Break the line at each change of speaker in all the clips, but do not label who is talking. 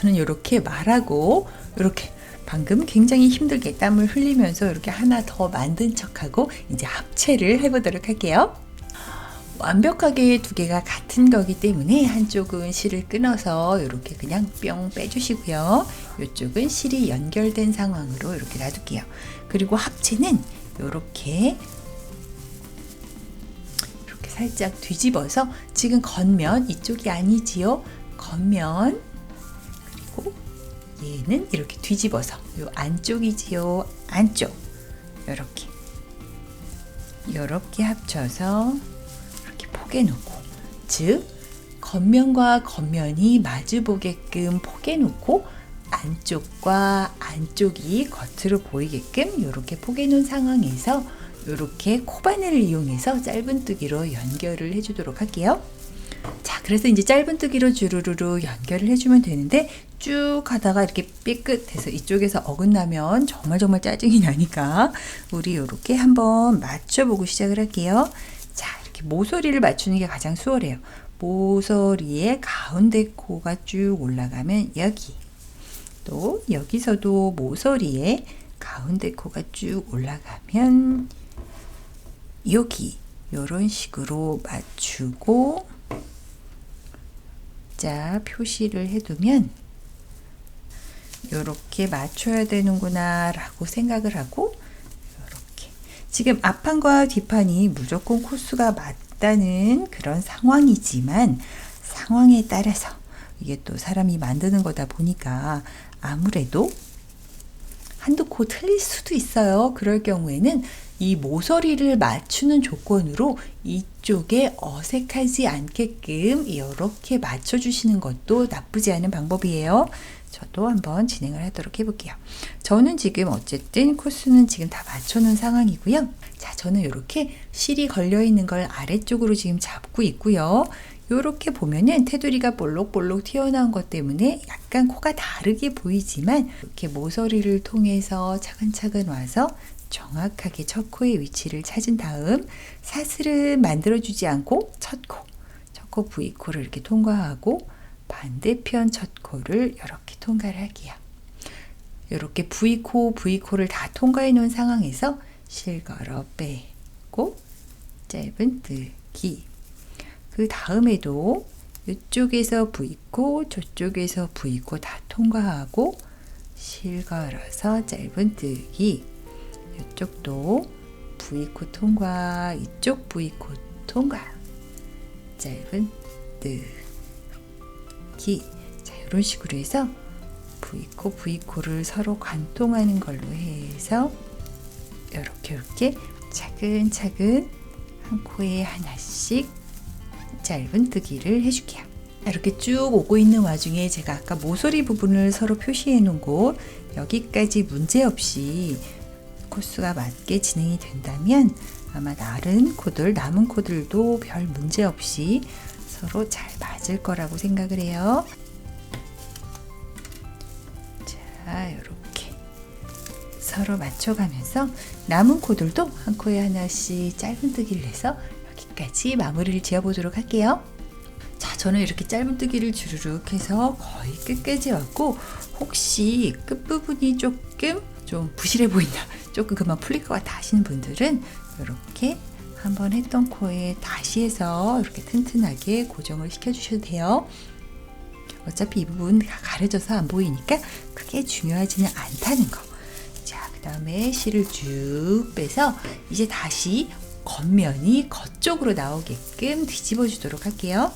저는 이렇게 말하고 이렇게 방금 굉장히 힘들게 땀을 흘리면서 이렇게 하나 더 만든 척하고 이제 합체를 해보도록 할게요. 완벽하게 두 개가 같은 거기 때문에 한쪽은 실을 끊어서 이렇게 그냥 뿅 빼주시고요. 이쪽은 실이 연결된 상황으로 이렇게 놔둘게요. 그리고 합체는 이렇게 살짝 뒤집어서 지금 겉면 이쪽이 아니지요. 겉면 그리고 얘는 이렇게 뒤집어서 요 안쪽이지요. 안쪽 이렇게 합쳐서 이렇게 포개 놓고, 즉 겉면과 겉면이 마주 보게끔 포개 놓고 안쪽과 안쪽이 겉으로 보이게끔 이렇게 포개 놓은 상황에서 이렇게 코바늘을 이용해서 짧은뜨기로 연결을 해주도록 할게요. 자, 그래서 이제 짧은뜨기로 주르르르 연결을 해주면 되는데, 쭉 하다가 이렇게 삐끗해서 이쪽에서 어긋나면 정말 짜증이 나니까 우리 이렇게 한번 맞춰보고 시작을 할게요. 자, 이렇게 모서리를 맞추는 게 가장 수월해요. 모서리의 가운데 코가 쭉 올라가면 여기, 또 여기서도 모서리에 가운데 코가 쭉 올라가면 여기, 이런 식으로 맞추고, 자, 표시를 해두면 이렇게 맞춰야 되는구나 라고 생각을 하고, 이렇게 지금 앞판과 뒷판이 무조건 코수가 맞다는 그런 상황이지만, 상황에 따라서 이게 또 사람이 만드는 거다 보니까 아무래도 한두 코 틀릴 수도 있어요. 그럴 경우에는 이 모서리를 맞추는 조건으로 이쪽에 어색하지 않게끔 이렇게 맞춰주시는 것도 나쁘지 않은 방법이에요. 저도 한번 진행을 하도록 해볼게요. 저는 지금 어쨌든 코수는 지금 다 맞춰놓은 상황이고요. 자, 저는 이렇게 실이 걸려있는 걸 아래쪽으로 지금 잡고 있고요. 이렇게 보면은 테두리가 볼록볼록 튀어나온 것 때문에 약간 코가 다르게 보이지만, 이렇게 모서리를 통해서 차근차근 와서 정확하게 첫 코의 위치를 찾은 다음 사슬은 만들어주지 않고 첫 코 V코를 이렇게 통과하고 반대편 첫 코를 이렇게 통과를 할게요. 이렇게 V코를 다 통과해 놓은 상황에서 실 걸어 빼고 짧은뜨기, 그 다음에도 이쪽에서 V코, 저쪽에서 V코 다 통과하고 실 걸어서 짧은뜨기, 이쪽도 V코 통과, 이쪽 V코 통과, 짧은뜨기. 자, 이런 식으로 해서 V코를 서로 관통하는 걸로 해서 이렇게 차근차근 한 코에 하나씩 짧은뜨기를 해줄게요. 이렇게 쭉 오고 있는 와중에 제가 아까 모서리 부분을 서로 표시해 놓은 곳, 여기까지 문제없이 코수가 맞게 진행이 된다면 아마 남은 코들도 별 문제없이 서로 잘 맞을 거라고 생각을 해요. 자, 이렇게 서로 맞춰가면서 남은 코들도 한 코에 하나씩 짧은뜨기를 해서 여기까지 마무리를 지어보도록 할게요. 자, 저는 이렇게 짧은뜨기를 주르륵 해서 거의 끝까지 왔고, 혹시 끝부분이 조금 좀 부실해 보인다, 조금 그만 풀릴 것 같아 하시는 분들은 이렇게 한번 했던 코에 다시 해서 이렇게 튼튼하게 고정을 시켜주셔도 돼요. 어차피 이 부분 가려져서 안 보이니까 크게 중요하지는 않다는 거. 자, 그 다음에 실을 쭉 빼서 이제 다시 겉면이 겉쪽으로 나오게끔 뒤집어 주도록 할게요.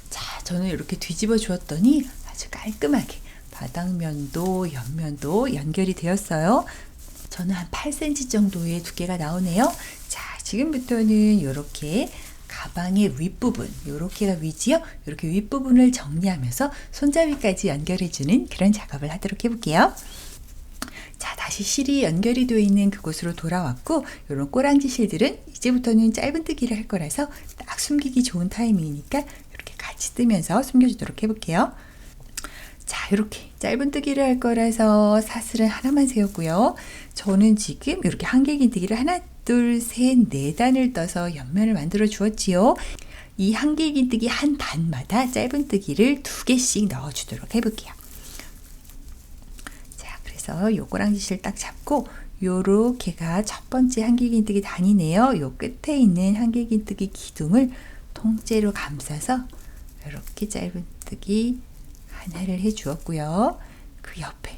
자, 저는 이렇게 뒤집어 주었더니 아주 깔끔하게 바닥면도 옆면도 연결이 되었어요. 저는 한 8cm 정도의 두께가 나오네요. 자, 지금부터는 이렇게 가방의 윗부분, 이렇게가 위지요. 이렇게 윗부분을 정리하면서 손잡이까지 연결해주는 그런 작업을 하도록 해볼게요. 자, 다시 실이 연결이 되어 있는 그곳으로 돌아왔고, 이런 꼬랑지 실들은 이제부터는 짧은뜨기를 할 거라서 딱 숨기기 좋은 타이밍이니까 이렇게 같이 뜨면서 숨겨주도록 해볼게요. 자, 이렇게 짧은뜨기를 할 거라서 사슬은 하나만 세웠고요. 저는 지금 이렇게 한길긴뜨기를 하나, 둘, 셋, 네 단을 떠서 옆면을 만들어 주었지요. 이 한길긴뜨기 한 단마다 짧은뜨기를 2개씩 넣어주도록 해볼게요. 자, 그래서 요 꼬랑지실 딱 잡고 요렇게가 첫 번째 한길긴뜨기 단이네요. 요 끝에 있는 한길긴뜨기 기둥을 통째로 감싸서 이렇게 짧은뜨기 하나를 해 주었고요. 그 옆에,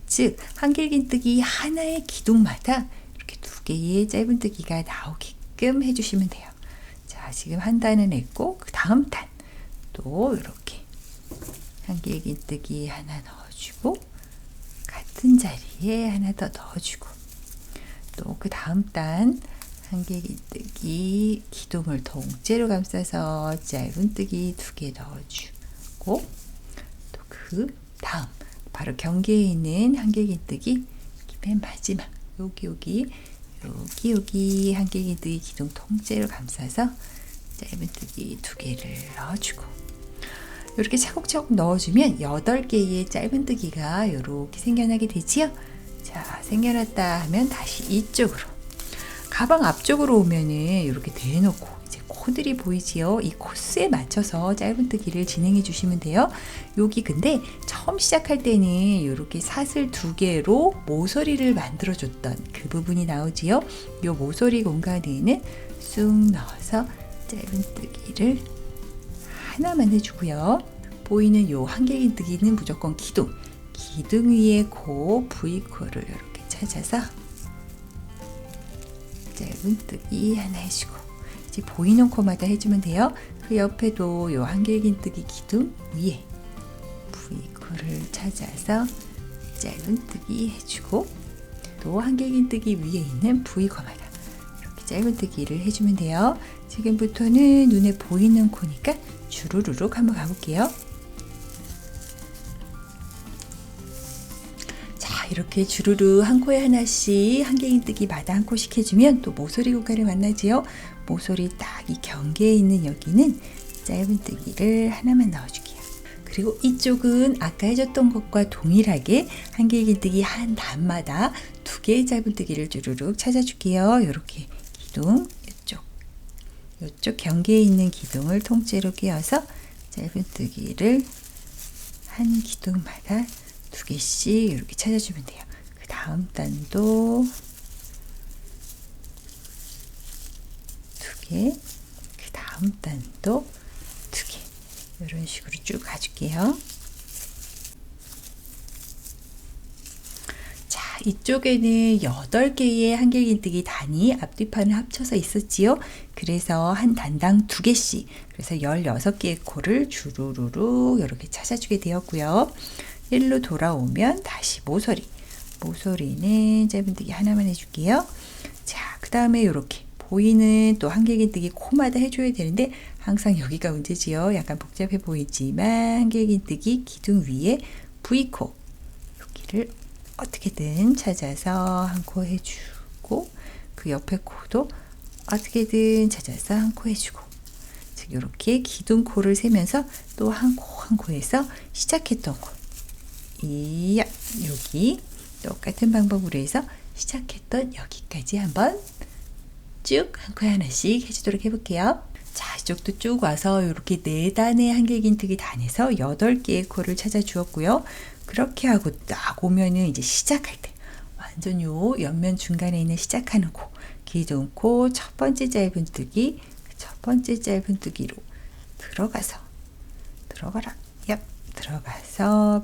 즉 한길긴뜨기 하나의 기둥마다 이렇게 2개의 짧은뜨기가 나오게끔 해주시면 돼요. 자, 지금 한 단은 했고 그 다음 단 또 이렇게 한길긴뜨기 하나 넣어주고 같은 자리에 하나 더 넣어주고 또 그 다음 단 한길긴뜨기 기둥을 통째로 감싸서 짧은뜨기 2개 넣어주고 또 그 다음 바로 경계에 있는 한길긴뜨기 맨 마지막 여기 한길긴뜨기 기둥 통째로 감싸서 짧은뜨기 2개를 넣어주고 이렇게 차곡차곡 넣어주면 8개의 짧은뜨기가 이렇게 생겨나게 되지요. 자, 생겨났다 하면 다시 이쪽으로 가방 앞쪽으로 오면은 이렇게 대놓고 이제 코들이 보이지요. 이 코스에 맞춰서 짧은뜨기를 진행해 주시면 돼요. 여기 근데 처음 시작할 때는 이렇게 사슬 2개로 모서리를 만들어 줬던 그 부분이 나오지요. 이 모서리 공간에는 쑥 넣어서 짧은뜨기를 하나만 해주고요. 보이는 요 한길긴뜨기는 무조건 기둥 위에 코 V코를 이렇게 찾아서 짧은뜨기 하나 해주고 이제 보이는 코마다 해주면 돼요. 그 옆에도 요 한길긴뜨기 기둥 위에 V코를 찾아서 짧은뜨기 해주고 또 한길긴뜨기 위에 있는 V코마다 이렇게 짧은뜨기를 해주면 돼요. 지금부터는 눈에 보이는 코니까 주르륵 한번 가볼게요. 자, 이렇게 주르륵 한 코에 하나씩 한길긴뜨기마다 한 코씩 해주면 또 모서리 공간을 만나지요. 모서리 딱 이 경계에 있는 여기는 짧은뜨기를 하나만 넣어줄게요. 그리고 이쪽은 아까 해줬던 것과 동일하게 한길긴뜨기 한 단마다 2개의 짧은뜨기를 주르륵 찾아줄게요. 이렇게 기둥 이쪽 경계에 있는 기둥을 통째로 끼워서 짧은뜨기를 한 기둥마다 2개씩 이렇게 찾아주면 돼요. 그 다음 단도 2개, 그 다음 단도 2개 이런 식으로 쭉 가줄게요. 자, 이쪽에는 8개의 한길긴뜨기 단이 앞뒤판을 합쳐서 있었지요. 그래서 한 단당 2개씩, 그래서 16개의 코를 주르르르 이렇게 찾아주게 되었고요. 일로 돌아오면 다시 모서리는 짧은뜨기 하나만 해줄게요. 자, 그 다음에 이렇게 보이는 또 한길긴뜨기 코마다 해줘야 되는데 항상 여기가 문제지요. 약간 복잡해 보이지만 한길긴뜨기 기둥 위에 V코 여기를 어떻게든 찾아서 한 코 해주고 그 옆에 코도 어떻게든 찾아서 한 코 해주고 즉 이렇게 기둥 코를 세면서 또 한 코 한 코에서 시작했던 코 여기 똑같은 방법으로 해서 시작했던 여기까지 한번 쭉 한 코에 하나씩 해주도록 해볼게요. 자, 이쪽도 쭉 와서 이렇게 4단의 한길긴뜨기 단에서 8개의 코를 찾아 주었고요. 그렇게 하고 딱 오면은 이제 시작할 때 완전 요 옆면 중간에 있는 시작하는 코 기둥코 첫 번째 짧은뜨기 첫 번째 짧은뜨기로 들어가서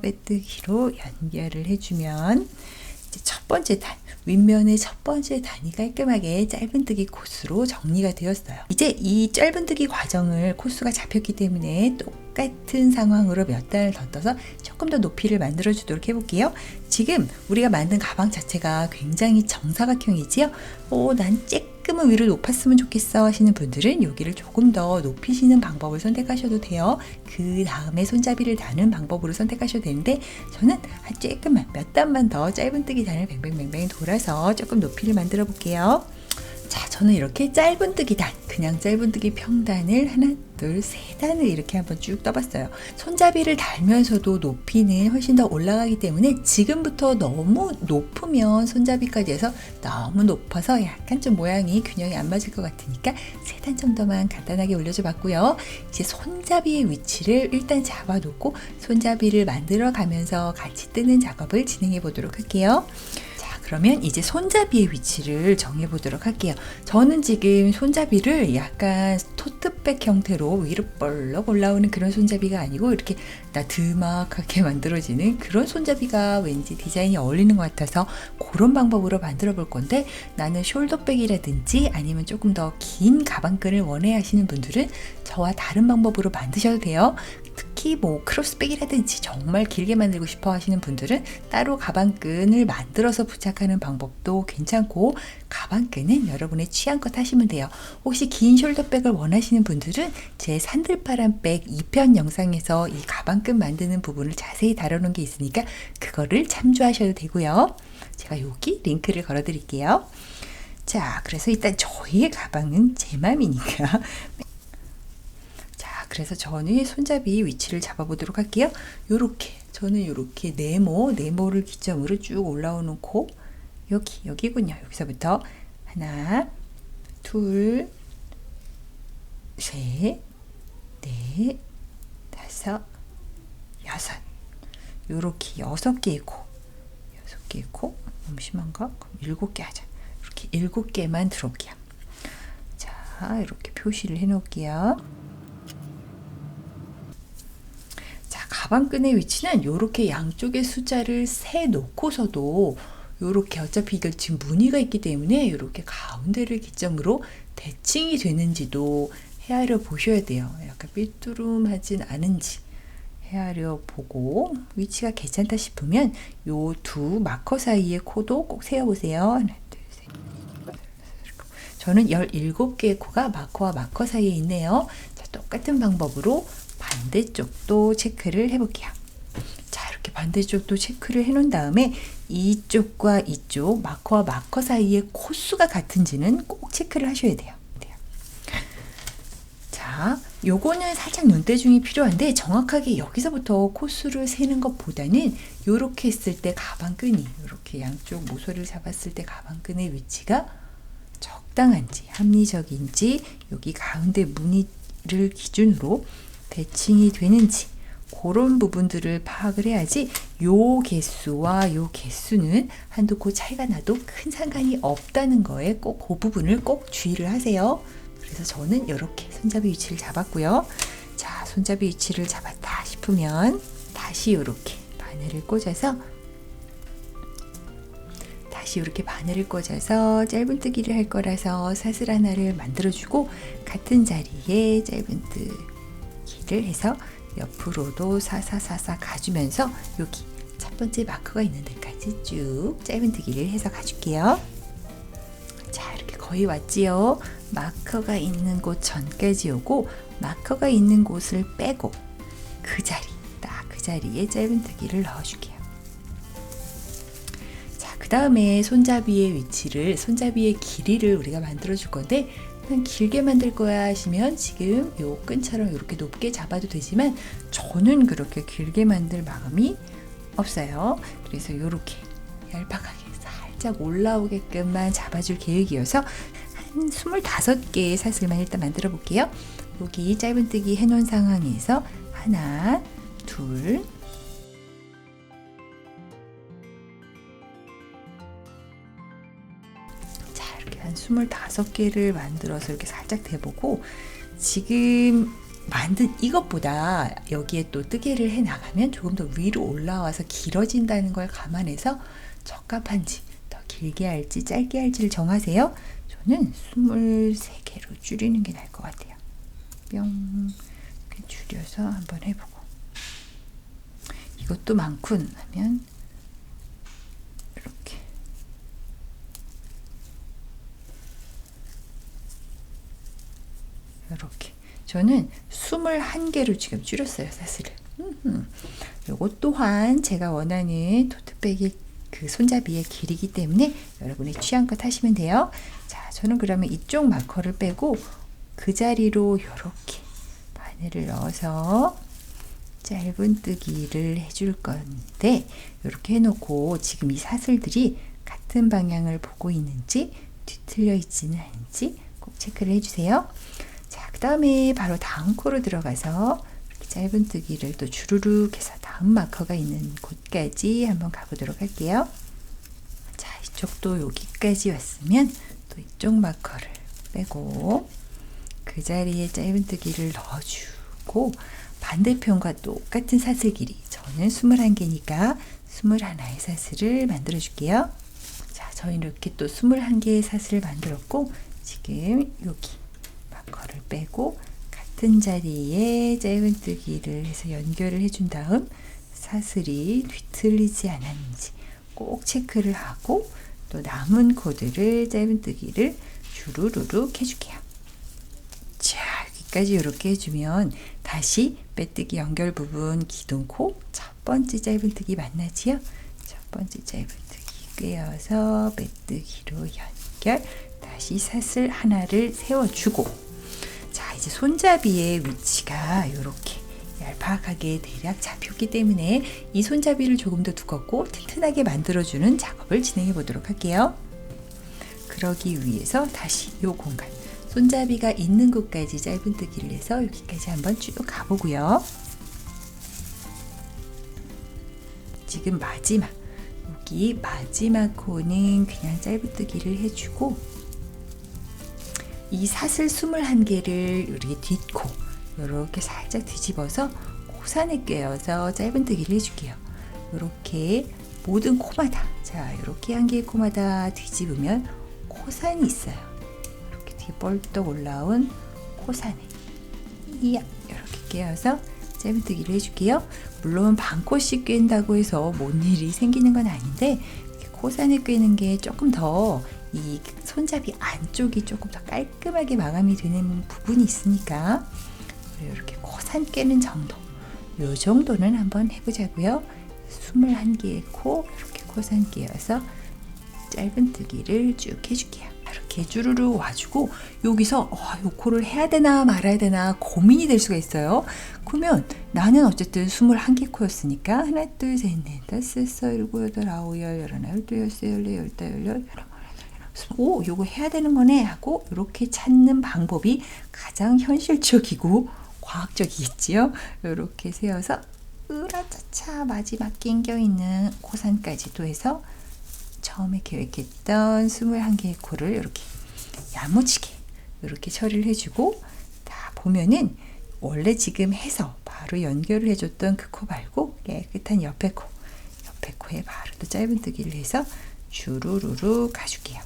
빼뜨기로 연결을 해주면 이제 첫 번째 단 윗면의 첫 번째 단이 깔끔하게 짧은뜨기 코스로 정리가 되었어요. 이제 이 짧은뜨기 과정을 코스가 잡혔기 때문에 똑같은 상황으로 몇 단을 더 떠서 조금 더 높이를 만들어 주도록 해볼게요. 지금 우리가 만든 가방 자체가 굉장히 정사각형이지요. 난 조금은 위로 높았으면 좋겠어 하시는 분들은 여기를 조금 더 높이시는 방법을 선택하셔도 돼요. 그 다음에 손잡이를 다는 방법으로 선택하셔도 되는데 저는 조금만 몇 단만 더 짧은뜨기 단을 뱅뱅뱅뱅 돌아서 조금 높이를 만들어 볼게요. 자, 자, 저는 이렇게 짧은뜨기 단, 그냥 짧은뜨기 평단을 하나, 둘, 세 단을 이렇게 한번 쭉 떠봤어요. 손잡이를 달면서도 높이는 훨씬 더 올라가기 때문에 지금부터 너무 높으면 손잡이까지 해서 너무 높아서 약간 좀 모양이 균형이 안 맞을 것 같으니까 세 단 정도만 간단하게 올려줘 봤고요. 이제 손잡이의 위치를 일단 잡아놓고 손잡이를 만들어 가면서 같이 뜨는 작업을 진행해 보도록 할게요. 그러면 이제 손잡이의 위치를 정해 보도록 할게요. 저는 지금 손잡이를 약간 토트백 형태로 위로 벌럭 올라오는 그런 손잡이가 아니고 이렇게 나드막하게 만들어지는 그런 손잡이가 왠지 디자인이 어울리는 것 같아서 그런 방법으로 만들어 볼 건데, 나는 숄더백이라든지 아니면 조금 더 긴 가방끈을 원해 하시는 분들은 저와 다른 방법으로 만드셔도 돼요. 특히 뭐 크로스백이라든지 정말 길게 만들고 싶어 하시는 분들은 따로 가방끈을 만들어서 부착하는 방법도 괜찮고, 가방끈은 여러분의 취향껏 하시면 돼요. 혹시 긴 숄더백을 원하시는 분들은 제 산들바람백 2편 영상에서 이 가방끈 만드는 부분을 자세히 다뤄놓은 게 있으니까 그거를 참조하셔도 되고요. 제가 여기 링크를 걸어 드릴게요. 자, 그래서 일단 저희의 가방은 제 맘이니까 그래서 저는 손잡이 위치를 잡아보도록 할게요. 저는 요렇게 네모를 기점으로 쭉 올라오는 코, 여기군요. 여기서부터 하나, 둘, 셋, 넷, 다섯, 여섯. 요렇게 6개의 코. 너무 심한가? 그럼 7개 하자. 이렇게 7개만 들어올게요. 자, 이렇게 표시를 해 놓을게요. 가방끈의 위치는 이렇게 양쪽의 숫자를 세 놓고서도 이렇게 어차피 이거 지금 무늬가 있기 때문에 이렇게 가운데를 기점으로 대칭이 되는지도 헤아려 보셔야 돼요. 약간 삐뚤음하진 않은지 헤아려 보고 위치가 괜찮다 싶으면 요 두 마커 사이의 코도 꼭 세어보세요. 하나, 둘, 셋. 저는 17개의 코가 마커와 마커 사이에 있네요. 자, 똑같은 방법으로 반대쪽도 체크를 해볼게요. 자, 이렇게 반대쪽도 체크를 해놓은 다음에 이쪽과 이쪽 마커와 마커 사이의 코수가 같은지는 꼭 체크를 하셔야 돼요. 자, 요거는 살짝 눈대중이 필요한데 정확하게 여기서부터 코수를 세는 것보다는 요렇게 했을 때 가방끈이 이렇게 양쪽 모서리를 잡았을 때 가방끈의 위치가 적당한지 합리적인지 여기 가운데 무늬를 기준으로 대칭이 되는지 그런 부분들을 파악을 해야지 요 개수와 요 개수는 한두 코 차이가 나도 큰 상관이 없다는 거에 꼭 그 부분을 꼭 주의를 하세요. 그래서 저는 이렇게 손잡이 위치를 잡았고요. 자, 손잡이 위치를 잡았다 싶으면 다시 이렇게 바늘을 꽂아서 짧은뜨기를 할 거라서 사슬 하나를 만들어주고 같은 자리에 짧은뜨기를 해서 옆으로도 사사사사 가주면서 여기 첫 번째 마커가 있는 데까지 쭉 짧은뜨기를 해서 가줄게요. 자, 이렇게 거의 왔지요. 마커가 있는 곳 전까지 오고 마커가 있는 곳을 빼고 그 자리에 짧은뜨기를 넣어줄게요. 그 다음에 손잡이의 길이를 우리가 만들어 줄 건데, 그냥 길게 만들 거야 하시면 지금 요 끈처럼 이렇게 높게 잡아도 되지만 저는 그렇게 길게 만들 마음이 없어요. 그래서 이렇게 얄팍하게 살짝 올라오게끔만 잡아줄 계획이어서 한 25개의 사슬만 일단 만들어 볼게요. 여기 짧은뜨기 해놓은 상황에서 하나, 둘, 한 25개를 만들어서 이렇게 살짝 대보고, 지금 만든 이것보다 여기에 또 뜨개를 해 나가면 조금 더 위로 올라와서 길어진다는 걸 감안해서 적합한지 더 길게 할지 짧게 할지를 정하세요. 저는 23개로 줄이는 게 나을 것 같아요. 뿅 이렇게 줄여서 한번 해보고, 이것도 많군 하면 이렇게 저는 21개로 지금 줄였어요, 사슬을. 요것 또한 제가 원하는 토트백의 그 손잡이의 길이기 때문에 여러분의 취향껏 하시면 돼요. 자, 저는 그러면 이쪽 마커를 빼고 그 자리로 이렇게 바늘을 넣어서 짧은뜨기를 해줄 건데, 이렇게 해놓고 지금 이 사슬들이 같은 방향을 보고 있는지 뒤틀려 있지는 않은지 꼭 체크를 해주세요. 자, 그 다음에 바로 다음 코로 들어가서 이렇게 짧은뜨기를 또 주르륵 해서 다음 마커가 있는 곳까지 한번 가보도록 할게요. 자, 이쪽도 여기까지 왔으면 또 이쪽 마커를 빼고 그 자리에 짧은뜨기를 넣어주고, 반대편과 똑같은 사슬 길이, 저는 21개니까 21개의 사슬을 만들어 줄게요. 자, 저희는 이렇게 또 21개의 사슬을 만들었고, 지금 여기 마커를 빼고 같은 자리에 짧은뜨기를 해서 연결을 해준 다음 사슬이 뒤틀리지 않았는지 꼭 체크를 하고, 또 남은 코들을 짧은뜨기를 주르르륵 해줄게요. 자, 여기까지 이렇게 해주면 다시 빼뜨기 연결 부분 기둥코 첫 번째 짧은뜨기 만나지요? 첫 번째 짧은뜨기 꿰어서 빼뜨기로 연결, 다시 사슬 하나를 세워주고, 자, 이제 손잡이의 위치가 이렇게 얄팍하게 대략 잡혔기 때문에 이 손잡이를 조금 더 두껍고 튼튼하게 만들어주는 작업을 진행해 보도록 할게요. 그러기 위해서 다시 이 공간, 손잡이가 있는 곳까지 짧은뜨기를 해서 여기까지 한번 쭉 가보고요. 지금 마지막, 여기 마지막 코는 그냥 짧은뜨기를 해주고, 이 사슬 21개를 우리 뒷코 이렇게 살짝 뒤집어서 코산에 꿰어서 짧은뜨기를 해줄게요. 이렇게 모든 코마다, 자, 이렇게 한 개의 코마다 뒤집으면 코산이 있어요. 벌떡 올라온 코산에 이렇게 꿰어서 짧은뜨기를 해줄게요. 물론 반코씩 꿰는다고 해서 뭔 일이 생기는 건 아닌데, 이렇게 코산에 꿰는 게 조금 더 이 손잡이 안쪽이 조금 더 깔끔하게 마감이 되는 부분이 있으니까 이렇게 코산 꿰는 정도, 요 정도는 한번 해보자고요. 21개의 코 이렇게 코산 꿰어서 짧은뜨기를 쭉 해줄게요. 이렇게 주르륵 와주고, 여기서 요 코를 해야 되나 말아야 되나 고민이 될 수가 있어요. 그러면 나는 어쨌든 21개 코였으니까 하나, 둘, 셋, 넷, 다섯, 여섯, 일곱, 여덟, 아홉, 열, 열하나, 열둘, 열세, 열네, 열다, 열여, 오, 요거 해야 되는 거네 하고 이렇게 찾는 방법이 가장 현실적이고 과학적이겠지요. 이렇게 세워서 으라차차 마지막 낑겨 있는 코산까지도 해서 처음에 계획했던 21개의 코를 이렇게 야무지게 이렇게 처리를 해주고, 다 보면은 원래 지금 해서 바로 연결을 해줬던 그 코 말고 깨끗한 옆에 코에 바로 또 짧은뜨기를 해서 주르르르 가줄게요.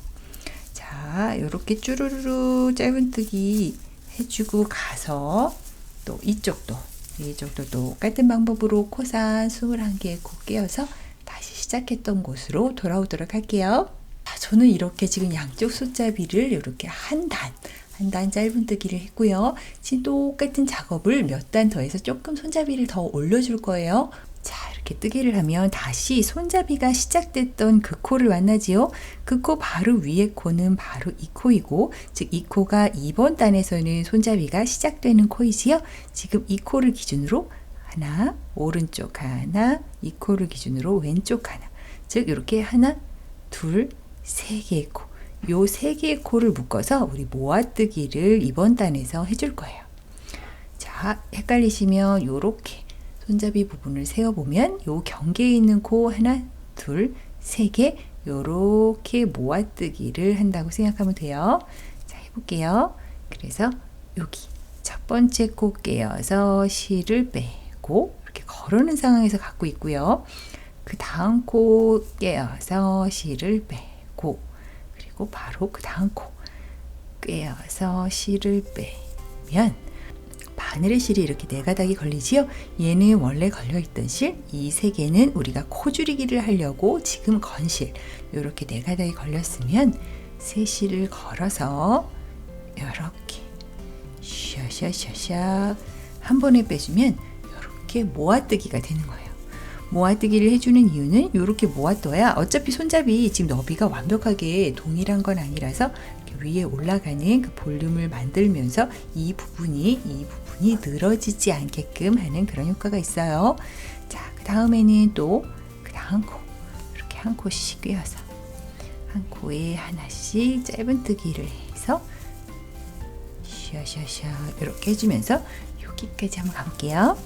자, 이렇게 주르르르 짧은뜨기 해주고 가서 또 이쪽도 똑같은 방법으로 코산 21개의 코 꿰어서 다시 시작했던 곳으로 돌아오도록 할게요. 저는 이렇게 지금 양쪽 손잡이를 이렇게 한 단 짧은뜨기를 했고요. 지금 똑같은 작업을 몇 단 더 해서 조금 손잡이를 더 올려줄 거예요. 자, 이렇게 뜨기를 하면 다시 손잡이가 시작됐던 그 코를 만나지요. 그 코 바로 위에 코는 바로 이 코이고, 즉 이 코가 2번 단에서는 손잡이가 시작되는 코이지요. 지금 이 코를 기준으로 하나, 오른쪽 하나, 이 코를 기준으로 왼쪽 하나, 즉 이렇게 하나, 둘, 세 개의 코, 요 세 개의 코를 묶어서 우리 모아뜨기를 이번 단에서 해줄 거예요. 자, 헷갈리시면 요렇게 손잡이 부분을 세워보면 요 경계에 있는 코 하나, 둘, 세 개, 요렇게 모아뜨기를 한다고 생각하면 돼요. 자, 해볼게요. 그래서 여기 첫 번째 코 꿰어서 실을 빼고 이렇게 거르는 상황에서 갖고 있고요. 그 다음 코 꿰어서 실을 빼고, 그리고 바로 그 다음 코 꿰어서 실을 빼면 바늘의 실이 이렇게 네 가닥이 걸리지요. 얘는 원래 걸려있던 실, 이 세 개는 우리가 코 줄이기를 하려고 지금 건 실, 이렇게 네 가닥이 걸렸으면 세 실을 걸어서 이렇게 샤샤샤샤 한 번에 빼주면 이렇게 모아뜨기가 되는 거예요. 모아뜨기를 해주는 이유는 이렇게 모아둬야 어차피 손잡이 지금 너비가 완벽하게 동일한 건 아니라서 위에 올라가는 그 볼륨을 만들면서 이 부분이 늘어지지 않게끔 하는 그런 효과가 있어요. 자, 그 다음에는 또 그 다음 코 이렇게 한 코씩 꿰어서 한 코에 하나씩 짧은뜨기를 해서 샤샤샤 이렇게 해주면서 여기까지 한번 가볼게요.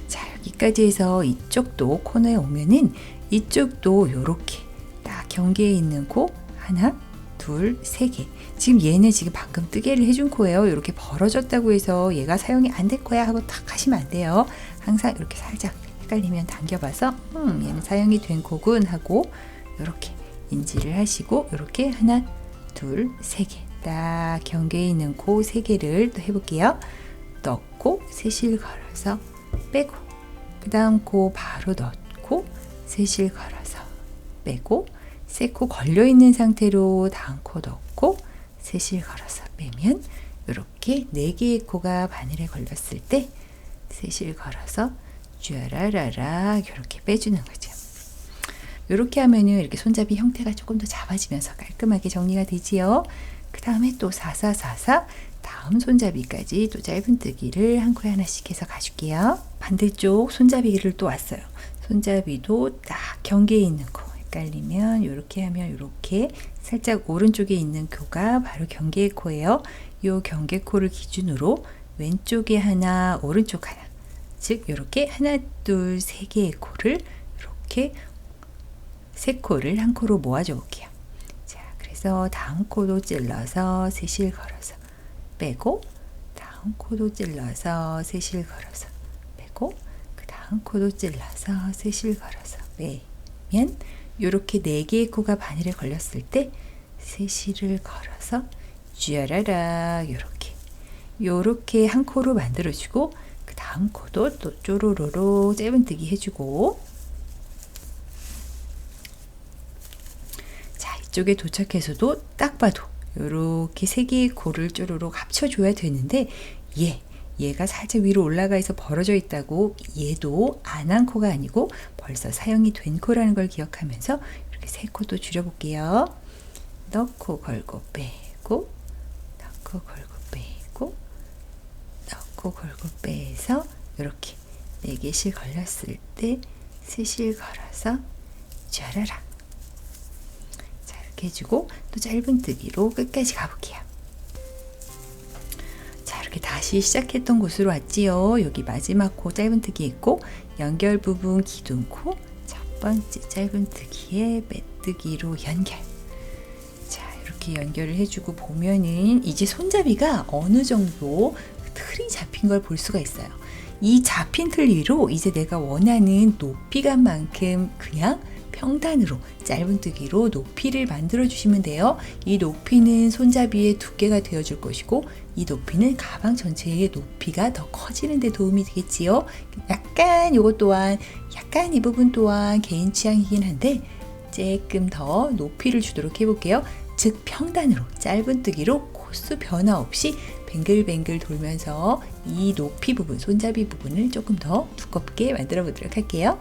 자, 여기까지 해서 이쪽도 코너에 오면은 이쪽도 이렇게 딱 경계에 있는 코 하나 둘, 세 개. 지금 얘는 지금 방금 뜨개를 해준 코예요. 이렇게 벌어졌다고 해서 얘가 사용이 안 될 거야 하고 딱 하시면 안 돼요. 항상 이렇게 살짝 헷갈리면 당겨봐서 얘는 사용이 된 코군 하고 이렇게 인지를 하시고 이렇게 하나, 둘, 세 개. 딱 경계에 있는 코 세 개를 또 해볼게요. 넣고 세실 걸어서 빼고 그 다음 코 바로 넣고 세실 걸어서 빼고 세 코 걸려있는 상태로 다음 코 넣고 세실 걸어서 빼면 이렇게 4개의 코가 바늘에 걸렸을 때 세실 걸어서 쥐라라라 이렇게 빼주는 거죠. 이렇게 하면은 이렇게 손잡이 형태가 조금 더 잡아지면서 깔끔하게 정리가 되지요. 그 다음에 또 4444 다음 손잡이까지 또 짧은뜨기를 한 코에 하나씩 해서 가줄게요. 반대쪽 손잡이를 또 왔어요. 손잡이도 딱 경계에 있는 코 헷갈리면 이렇게 하면 이렇게 살짝 오른쪽에 있는 코가 바로 경계 코예요. 이 경계 코를 기준으로 왼쪽에 하나 오른쪽 하나 즉 이렇게 하나 둘 세 개의 코를 이렇게 세 코를 한 코로 모아줘 볼게요. 자, 그래서 다음 코도 찔러서 세실 걸어서 빼고 다음 코도 찔러서 세실 걸어서 빼고 그 다음 코도 찔러서 세실 걸어서 빼면 이렇게 4개의 코가 바늘에 걸렸을 때 세실을 걸어서 쥐라라 요렇게 한 코로 만들어주고 그 다음 코도 또 쪼로로로 짧은뜨기 해주고 자, 이쪽에 도착해서도 딱 봐도 요렇게 3개의 코를 쪼로록 합쳐줘야 되는데 얘가 살짝 위로 올라가 있어 벌어져 있다고 얘도 안 한 코가 아니고 벌써 사용이 된 코라는 걸 기억하면서 이렇게 3코도 줄여볼게요. 넣고 걸고 빼고 넣고 걸고 빼고 넣고 걸고 빼서 이렇게 4개씩 걸렸을 때 세실 걸어서 짜라라 자, 이렇게 해주고 또 짧은뜨기로 끝까지 가볼게요. 다시 시작했던 곳으로 왔지요. 여기 마지막 코 짧은뜨기 있고 연결 부분 기둥코 첫 번째 짧은뜨기에 빼뜨기로 연결. 자, 이렇게 연결을 해주고 보면은 이제 손잡이가 어느 정도 틀이 잡힌 걸 볼 수가 있어요. 이 잡힌 틀 위로 이제 내가 원하는 높이감만큼 그냥 평단으로 짧은뜨기로 높이를 만들어 주시면 돼요. 이 높이는 손잡이의 두께가 되어줄 것이고 이 높이는 가방 전체의 높이가 더 커지는 데 도움이 되겠지요. 약간 이것 또한 약간 이 부분 또한 개인 취향이긴 한데 조금 더 높이를 주도록 해볼게요. 즉 평단으로 짧은뜨기로 코스 변화 없이 뱅글뱅글 돌면서 이 높이 부분 손잡이 부분을 조금 더 두껍게 만들어 보도록 할게요.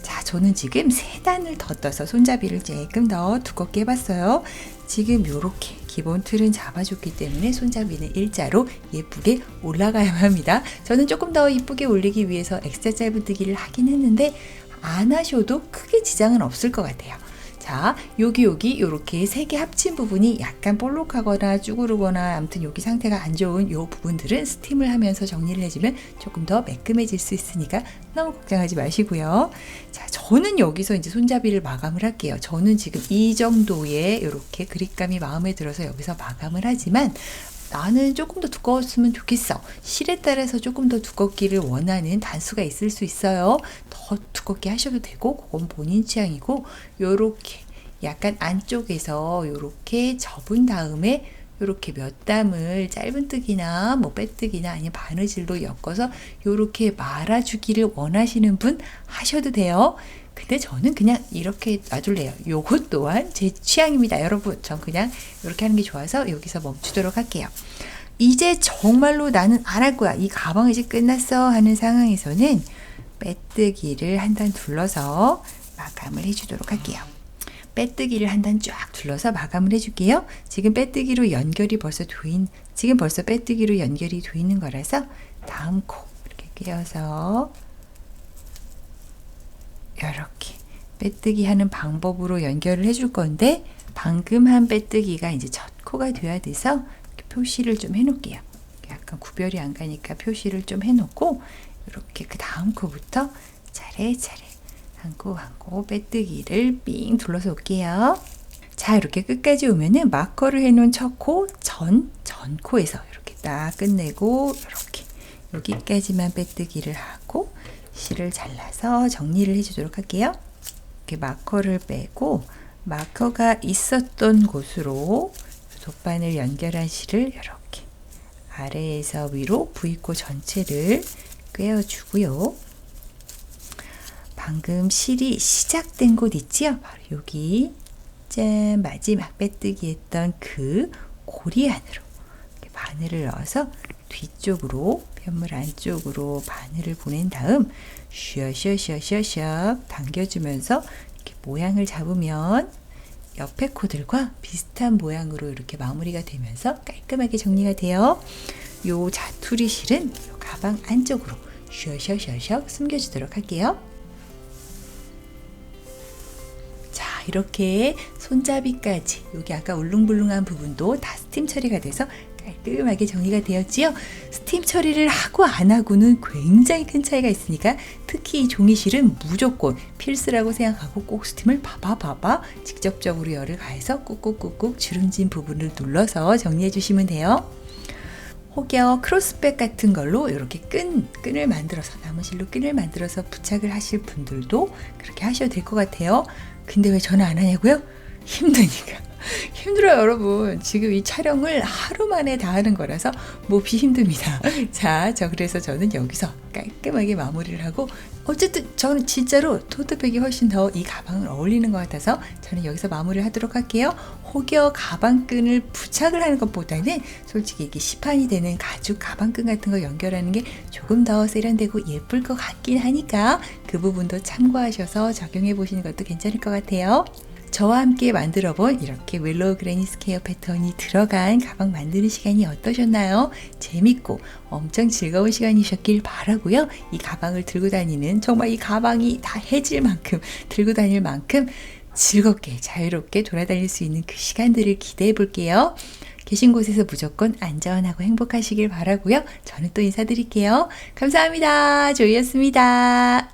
자, 저는 지금 3단을 더 떠서 손잡이를 조금 더 두껍게 해봤어요. 지금 이렇게 기본 틀은 잡아줬기 때문에 손잡이는 일자로 예쁘게 올라가야만 합니다. 저는 조금 더 이쁘게 올리기 위해서 엑스트라 짧은뜨기를 하긴 했는데 안 하셔도 크게 지장은 없을 것 같아요. 자, 여기 이렇게 3개 합친 부분이 약간 볼록하거나 쭈그르거나 아무튼 여기 상태가 안 좋은 이 부분들은 스팀을 하면서 정리를 해주면 조금 더 매끈해질 수 있으니까 너무 걱정하지 마시고요. 자, 저는 여기서 이제 손잡이를 마감을 할게요. 저는 지금 이 정도의 이렇게 그립감이 마음에 들어서 여기서 마감을 하지만 나는 조금 더 두꺼웠으면 좋겠어. 실에 따라서 조금 더 두껍기를 원하는 단수가 있을 수 있어요. 더 두껍게 하셔도 되고 그건 본인 취향이고 요렇게 약간 안쪽에서 요렇게 접은 다음에 요렇게 몇 담을 짧은뜨기나 뭐 빼뜨기나 아니면 바느질로 엮어서 요렇게 말아주기를 원하시는 분 하셔도 돼요. 근데 저는 그냥 이렇게 놔둘래요. 요것 또한 제 취향입니다. 여러분, 전 그냥 이렇게 하는 게 좋아서 여기서 멈추도록 할게요. 이제 정말로 나는 안 할 거야. 이 가방 이제 끝났어 하는 상황에서는 빼뜨기를 한 단 둘러서 마감을 해주도록 할게요. 빼뜨기를 한 단 쫙 둘러서 마감을 해줄게요. 지금 빼뜨기로 연결이 벌써 지금 벌써 빼뜨기로 연결이 돼 있는 거라서 다음 코 이렇게 끼워서 이렇게 빼뜨기 하는 방법으로 연결을 해줄 건데, 방금 한 빼뜨기가 이제 첫 코가 돼야 돼서 이렇게 표시를 좀 해놓을게요. 약간 구별이 안 가니까 표시를 좀 해놓고, 이렇게 그 다음 코부터 차례차례 한 코 한 코 빼뜨기를 삥 둘러서 올게요. 자, 이렇게 끝까지 오면은 마커를 해놓은 첫 코, 전 코에서 이렇게 딱 끝내고, 이렇게 여기까지만 빼뜨기를 하고 실을 잘라서 정리를 해주도록 할게요. 이렇게 마커를 빼고 마커가 있었던 곳으로 돗바늘 연결한 실을 이렇게 아래에서 위로 V코 전체를 꿰어주고요. 방금 실이 시작된 곳 있지요? 바로 여기 짠, 마지막 빼뜨기 했던 그 고리 안으로 이렇게 바늘을 넣어서 뒤쪽으로, 편물 안쪽으로 바늘을 보낸 다음 슈어슈어슈어슈어 당겨주면서 이렇게 모양을 잡으면 옆에 코들과 비슷한 모양으로 이렇게 마무리가 되면서 깔끔하게 정리가 돼요. 요 자투리 실은 요 가방 안쪽으로 슈어슈어슈어 숨겨주도록 할게요. 자, 이렇게 손잡이까지 여기 아까 울릉불릉한 부분도 다 스팀 처리가 돼서 깔끔하게 정리가 되었지요. 스팀 처리를 하고 안 하고는 굉장히 큰 차이가 있으니까 특히 이 종이실은 무조건 필수라고 생각하고 꼭 스팀을 봐봐 직접적으로 열을 가해서 꾹꾹꾹꾹 주름진 부분을 눌러서 정리해 주시면 돼요. 혹여 크로스백 같은 걸로 이렇게 끈을 만들어서, 나무실로 끈을 만들어서 부착을 하실 분들도 그렇게 하셔도 될 것 같아요. 근데 왜 저는 안 하냐고요? 힘드니까. 힘들어요, 여러분. 지금 이 촬영을 하루 만에 다 하는 거라서 몹시 힘듭니다. 자, 그래서 저는 여기서 깔끔하게 마무리를 하고, 어쨌든 저는 진짜로 토트백이 훨씬 더 이 가방을 어울리는 것 같아서 저는 여기서 마무리를 하도록 할게요. 혹여 가방끈을 부착을 하는 것보다는 솔직히 이게 시판이 되는 가죽 가방끈 같은 거 연결하는 게 조금 더 세련되고 예쁠 것 같긴 하니까 그 부분도 참고하셔서 적용해 보시는 것도 괜찮을 것 같아요. 저와 함께 만들어본 이렇게 윌로우 그레니 스퀘어 패턴이 들어간 가방 만드는 시간이 어떠셨나요? 재밌고 엄청 즐거운 시간이셨길 바라고요. 이 가방을 들고 다니는, 정말 이 가방이 다 해질 만큼, 들고 다닐 만큼 즐겁게 자유롭게 돌아다닐 수 있는 그 시간들을 기대해 볼게요. 계신 곳에서 무조건 안전하고 행복하시길 바라고요. 저는 또 인사드릴게요. 감사합니다. 조이였습니다.